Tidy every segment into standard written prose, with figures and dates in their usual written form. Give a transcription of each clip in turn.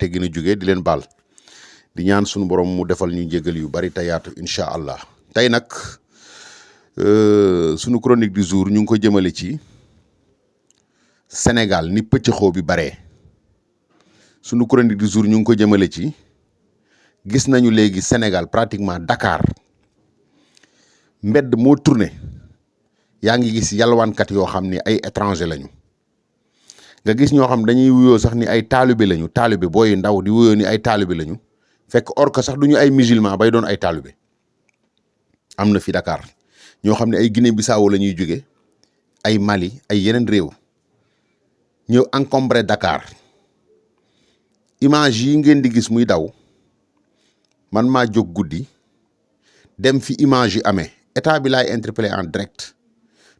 te gën a jóge di leen baal di ñaan suñu borom mu defal ñu jégal yu bari te yaatu incha allah tey nag sunu chronique du jour ñu ngi ko jëmale ci Sénégal ni pëccëxoo bi baree sunu chronique du jour ñu ngi ko jëmale ci gis nañu léegi Sénégal pratiquement Dakar mbedd moo tourné yaa ngi gis yalwaankat yoo xam ni ay étranger lañu nga gis ñoo xam dañuy wuyoo sax ni ay taalibe lañu taalibe booy ndaw di wuyoo ni ay taalibe lañu fekk or que sax duñu ay musulman bay doon ay taalibe am na fi Dakar ñoo xam ne ay Guinée Bissau la ñuy jóge ay Mali ay yeneen réew ñëw encombré Dakar image yi ngeen di gis muy daw man maa jóg guddi dem fi image yi amee état bi laay interpellé en direct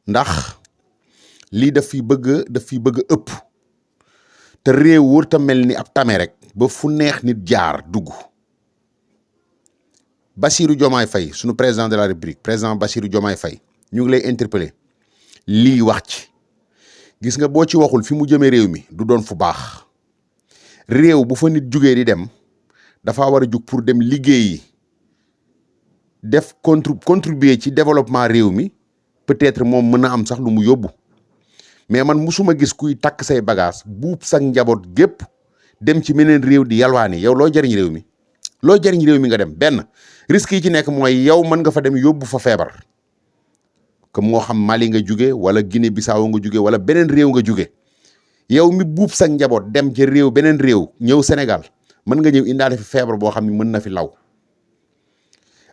ndax lii daf fi bëgg a ëpp te réew wër ta mel ni ab tame rek ba fu neex nit jaar dugg Bassirou Diomaye Faye sunu président de la République président Bassirou Diomaye Faye ñu ngi lay interpellé lii wax ci gis nga boo ci waxul fi mu jëmee réew mi du doon fu baax réew bu fa nit jugee di dem dafa war a jug pour dem liggéeyi def contribuer ci développement réew mi peut-être moom mën na am sax lu mu yóbbu mais man musuma gis kuy takk say bagage buub sax njaboot gépp dem ci meneen réew di yalwaani yow loo jariñ réew mi loo jariñ réew mi nga dem benn risque yi ci nekk mooy yow mën nga fa dem yóbbu fa feebar comme moo xam Mali nga jóge wala Guinée Bissau nga jóge wala beneen réew nga jóge yow mi buub sax njaboot dem ci réew beneen réew ñëw Sénégal mën nga ñëw indaale fi feebar boo xam ne mën na fi law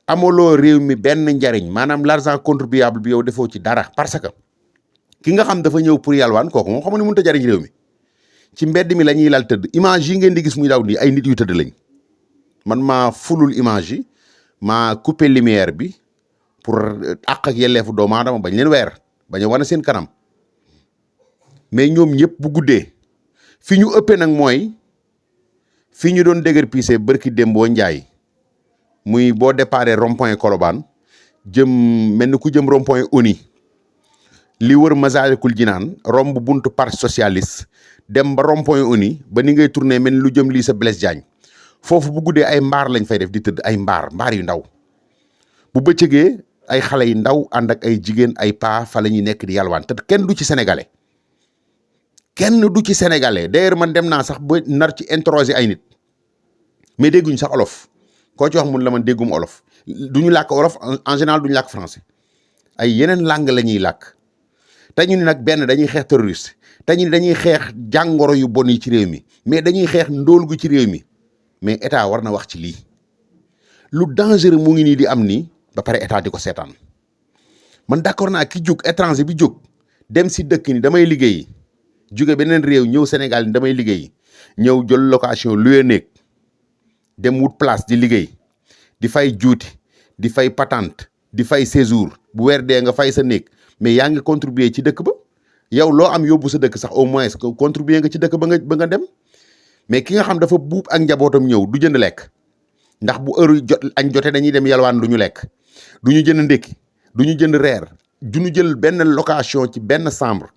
amaloo réew mi benn njariñ maanaam l'argent contribuable bi yow defoo ci dara parce que ki nga xam dafa ñëw pour yalwaan kooku moom xam ne mënut a jariñ réew mi ci mbedd mi la ñuy lal tëdd image yi ngeen di gis muy daw nii ay nit yu tëdd lañ man maa fulul image yi maa coupé lumière bi pour àq ak yelleefu doomu aadama bañ leen weer bañ a wane seen kanam mais ñoom ñëpp bu guddee fi ñu ëppee nag mooy fi ñu doon dëgër piise bërki démboo njaay muy boo déparé rond-point Colobane jëm mel ni ku jëm rond-point Oni li wër Massalikul Jinaan romb buntu parti socialiste dem ba rond-point Oni ba ni ngay tourné mel ni lu jëm lii sa Blaise Diagne foofu bu guddee ay mbaar lañ fay def di tëdd ay mbaar yu ndaw bu bëccëgee ay xale yu ndaw ànd ak ay jigéen ay paa fa la ñuy nekk di yalwaan te kenn du ci sénégalais d'ailleurs man dem naa sax ba nar ci interroger ay nit mais dégguñu sax olof koo ci wax mun la man déggum olof du ñu làkk olof en général du ñu làkk français ay yeneen langue la ñuy làkk te ñu ni nag benn dañuy xeex terroriste te ñu ni dañuy xeex jàngoro yu bon yi ci réew mi mais dañuy xeex ndóol gu ci réew mi mais état war na wax ci lii lu dangereux mu ngi nii di am nii ba pare état di ko seetaan man d'accord naa ki jóg étranger bi jóg dem si dëkk ni damay liggéeyi jóge beneen réew ñëw Sénégal ni damay liggéeyi ñëw jël location loué néeg dem wut place di liggéey di fay juuti di fay patente di fay séjour bu weer dee nga fay sa néeg mais yaa ngi contribuer ci dëkk ba yow loo am yóbbu sa dëkk sax au moins contribuer nga ci dëkk ba nga dem mais ki nga xam dafa buub ak njabootam ñëw du jënd lekk ndax bu heure añ jotee dañuy dem yalwaan du ñu lekk du ñu jënd ndékki du ñu jënd reer du ñu jël benn location ci benn chambre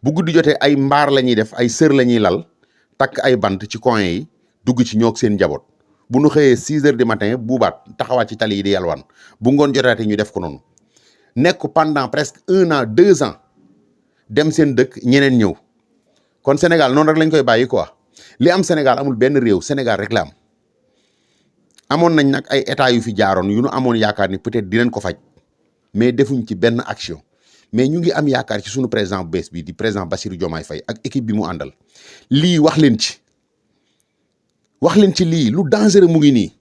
bu guddi jotee ay mbaar la ñuy def ay sër la ñuy lal takk ay bant ci coin yi dugg ci ñoog seen njaboot bu ñu xëyee 6 heures du matin buubaat taxawaat ci tali yi di yalwaan bu ngoon jotaate ñu def ko noonu nekk pendant presque 1 an 2 ans dem seen dëkk ñeneen ñëw kon Sénégal noonu rek lañ koy bàyyi quoi li am Sénégal amul benn réew Sénégal rek la am amoon nañ nag ay état yu fi jaaroon yu nu amoon yaakaar ni peut-être dinañ ko faj mais defuñ ci benn action mais ñu ngi am yaakaar ci sunu président bu bees bi di président Bassirou Diomaye Faye ak équipe bi mu àndal lii wax leen ci lii lu dangereux mu ngi nii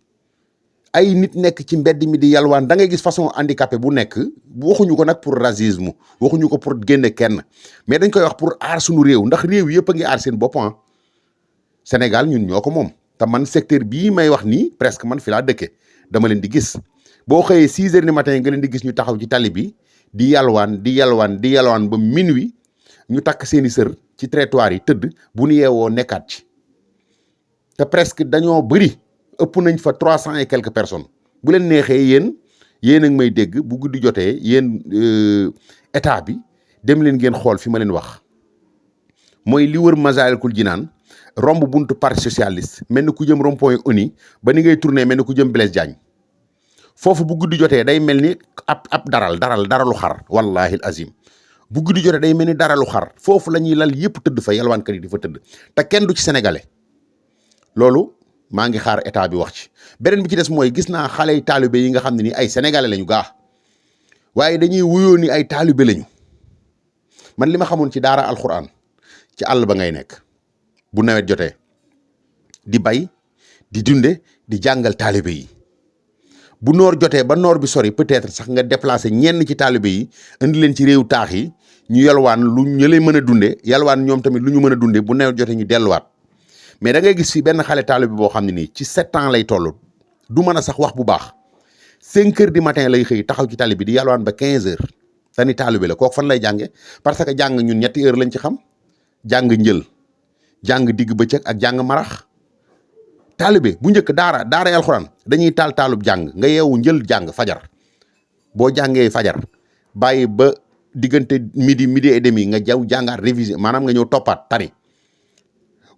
ay nit nekk ci mbedd mi di yalwaan da ngay gis façon handicapé bu nekk waxuñu ko nag pour racisme waxuñu ko pour génne kenn mais dañ koy wax pour aar sunu réew ndax réew yëpp a ngi aar seen bopp Sénégal ñun ñoo ko moom te man secteur bii may wax nii presque man fi laa dëkke dama leen di gis boo xëyee 6 heures du matin nga leen di gis ñu taxaw ci tali bi di yalwaan ba minuit ñu takk seeni sër ci trottoir yi tëdd bu ñu yeewoo nekkaat ci te presque dañoo bëri ëpp nañ fa 300 et quelques personnes bu leen neexee yéen a ngi may dégg bu guddi jotee yéen état bi dem leen ngeen xool fi ma leen wax mooy li wër Massalikul Jinaan romb buntu parti socialiste mel ni ku jëm rond-point ONU ba ni ngay tourné mel ni ku jëm Blaise Diagne foofu bu guddi jotee day mel ni ab daralu xar wallahi al azim bu guddi jotee day mel ni daralu xar foofu la ñuy lal yëpp tëdd fa yalwaankat yi di fa tëdd te kenn du ci sénégalais loolu maa ngi xaar état bi wax ci. beneen bi ci des mooy gis naa xale yi taalibe yi nga xam ne ni ay sénégalais lañu gaa waaye dañuy wuyoo ni ay taalibe lañu man li ma xamoon ci daara alxuraan ci àll ba ngay nekk bu nawet jotee di bay di dunde di jàngal taalibe yi bu noor jotee ba noor bi sori peut-être sax nga déplacer ñenn ci taalibe yi indi leen ci réew taax yi ñu yalwaan lu ñu lay mën a dunde yalwaan ñoom tamit lu ñu mën a dunde bu nawet jotee ñu delluwaat mais da ngay gis fi benn xale taalibe boo xam ne nii ci 7 ans lay toll du mën a sax wax bu baax 5 heures du matin lay xëy taxaw ci tali bi di yalwaan ba 15 heures te ni taalibe la kooku fan lay jànge parce que jàng ñun ñetti heures lañ ci xam jàng njël jàng digg bëccëg ak jàng marax taalibe bu njëkk daara alxuraan dañuy taalub jàng nga yeewu njël jàng fajar boo jàngee fajar bàyyi ba diggante midi et demi nga jaw jàngaat réviser maanaam nga ñëw toppaat tari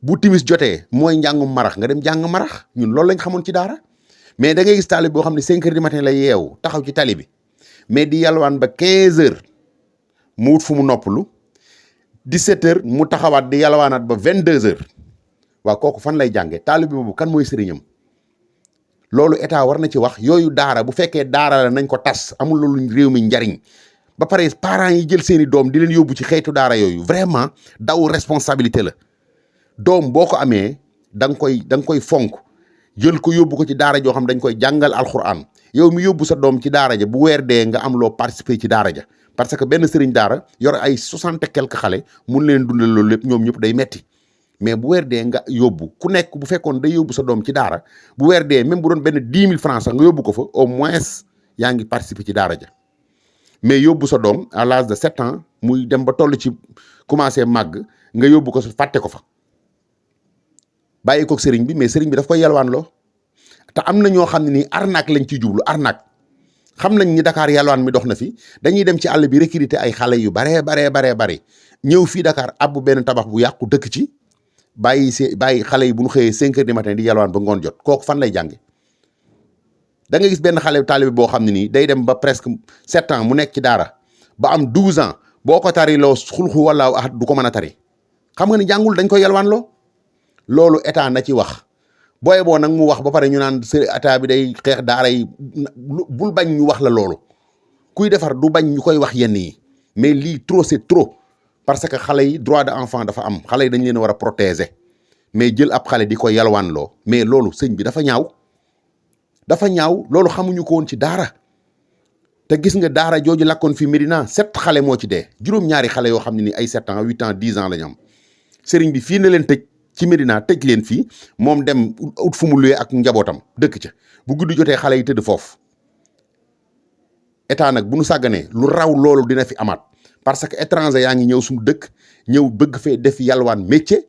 bu timis jotee mooy njàngum marax nga dem jàng marax ñun loolu lañ xamoon ci daara mais da ngay gis taalibe boo xam ne 5 heures du matin lay yeewu taxaw ci tali bi mais di yalwaan ba 15 heures mu wut fu mu noppalu 17 heures mu taxawaat di yalwaanaat ba 22 heures waaw kooku fan lay jànge taalibe boobu kan mooy sëriñam loolu état war na ci wax yooyu daara bu fekkee daara la nañ ko tas amul loolu réew mi njariñ ba pare parents yi jël seeni doom di leen yóbbu ci xeetu daara yooyu vraiment daw responsabilité la doom boo ko amee da nga koy fonk jël ko yóbbu ko ci daara joo xam dañ koy jàngal alxuraan yow mi yóbbu sa doom ci daara ja bu weer dee nga am loo participer ci daara ja parce que benn sëriñ daara yor ay 60 et quelques xale mun leen dundal loolu lépp ñoom ñëpp day metti mais bu weer dee nga yóbbu ku nekk bu fekkoon day yóbbu sa doom ci daara bu weer dee même bu doon benn 10 000 francs sax nga yóbbu ko fa au moins yaa ngi participer ci daara ja mais yóbbu sa doom à l'âge de 7 ans muy dem ba toll ci commencé màgg nga yóbbu ko fàtte ko fa bàyyi ko sëriñ bi mais sëriñ bi daf koy yalwaan loo te am na ñoo xam ne nii arnaque lañ ciy jublu arnaque xam nañ ni Dakar yalwaan mi dox na fi dañuy dem ci àll bi recruter ay xale yu baree ñëw fii Dakar abbu benn tabax bu yàqu dëkk ci bàyyi xale yi bu ñu xëyee 5 heures du matin di yalwaan ba ngoon jot kooku fan lay jànge da nga gis benn xale taalibe boo xam ne nii day dem ba presque 7 ans mu nekk ci daara ba am 12 ans boo ko tari loo xulxu wala ahad du ko mën a tari xam nga ni jàngul dañ koy yalwaan loo loolu état na ci wax booye boo nag mu wax ba pare ñu naan état bi day xeex daara yi bul bañ ñu wax la loolu kuy defar du bañ ñu koy wax yenn yi mais lii trop c'est trop parce que xale yi droit de enfant dafa am xale yi dañ leen war a protéger mais jël ab xale di ko yalwaan loo mais loolu sëñ bi dafa ñaaw loolu xamuñu ko woon ci daara te gis nga daara jooju lakkoon fi Médina 7 xale moo ci dee juróom-ñaari xale yoo xam ne ni ay 7 ans 8 ans 10 ans la ñu am sëriñ bi fii na leen tëj ci Médina tëj leen fii moom dem ut fu mu luwee ak njabootam dëkk ca bu guddi jotee xale yi tëdd foofu état nag bu nu sàgganee lu raw loolu dina fi amaat parce que étranger yaa ngi ñëw suñu dëkk ñëw bëgg fee def yalwaan métier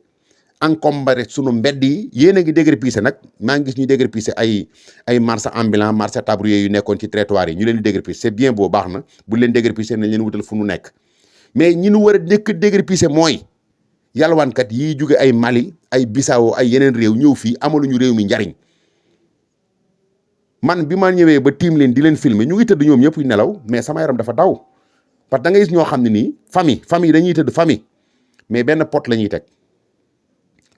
encombré sunu mbedd yi yéen a ngi déguerpissé nag maa ngi gis ñuy déguerpissé ay marché ambulant marché tablier yu nekkoon ci trottoir yi ñu leen di déguerpissé c'est bien beau baax na bu leen déguerpissé nañ leen wutal fu nu nekk mais ñi nu war a nekk déguerpissé mooy yalwaankat yi jóge ay Mali ay Bissau ay yeneen réew ñëw fii amaluñu réew mi njariñ man bi ma ñëwee ba tiim leen di leen filmer ñu ngi tëdd ñoom ñëpp nelaw mais sama yaram dafa daw parce que da ngay gis ñoo xam ne nii famille dañuy tëdd famille mais benn pot la ñuy teg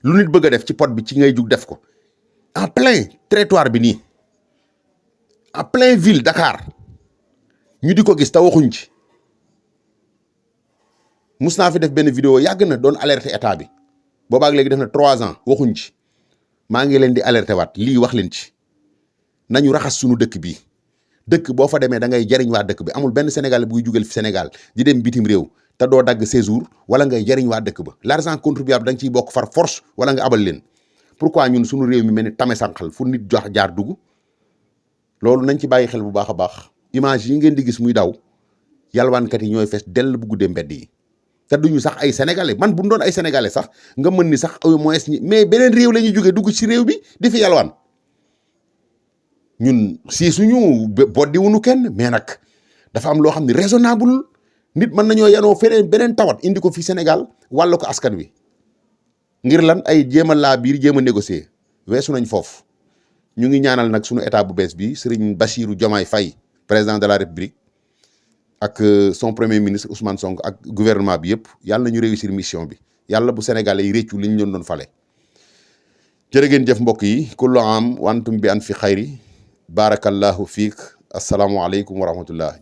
lu nit bëgg a def ci pot bi ci ngay jug def ko en plein territoire bi nii en plein ville Dakar ñu di ko gis te waxuñ ci mus naa fi def benn vidéo yàgg na doon alerter état bi boobaag léegi def na 3 ans waxuñ ci maa ngi leen di alerter waat lii wax leen ci nañu raxas sunu dëkk bi dëkk boo fa demee da ngay jariñ waa dëkk bi amul benn Sénégal buy jugal fi Sénégal di dem bitim réew te doo dagg séjour wala ngay jariñ waa dëkk ba l'argent contribuable da nga ciy bokk far force wala nga abal leen pourquoi ñun sunu réew mi mel ni tame sànqal fu nit jox jaar dugg loolu nañ ci bàyyi xel bu baax a baax image yi ngeen di gis muy daw yalwaankat yi ñooy fees dell bu guddee mbedd yi te duñu sax ay sénégalais man bu ñu doon ay sénégalais sax nga mën ni sax au moins mais beneen réew la ñuy jógee dugg ci réew bi di fi yalwaan ñun si suñu boddi wuñu kenn mais nag dafa am loo xam ne raisonnable nit mën nañoo yanoo feneen beneen tawat indi ko fi Sénégal wàll ko askan wi ngir lan ay jéem a laa biir jéem a négocier weesu nañ foofu. ñu ngi ñaanal nag sunu état bu bees bi Serigne Bassirou Diomaye Faye président de la République ak son premier ministre Ousmane Sonko ak gouvernement bi yëpp yàlla na ñu réussir mission bi yàlla bu Sénégalais yi réccu li ñu leen doon fale. jërë ngeen jëf mbokk yi kullu am wa antum bi an fi xayri barakallahu fiik asalaamualeykum wa rahmatullah.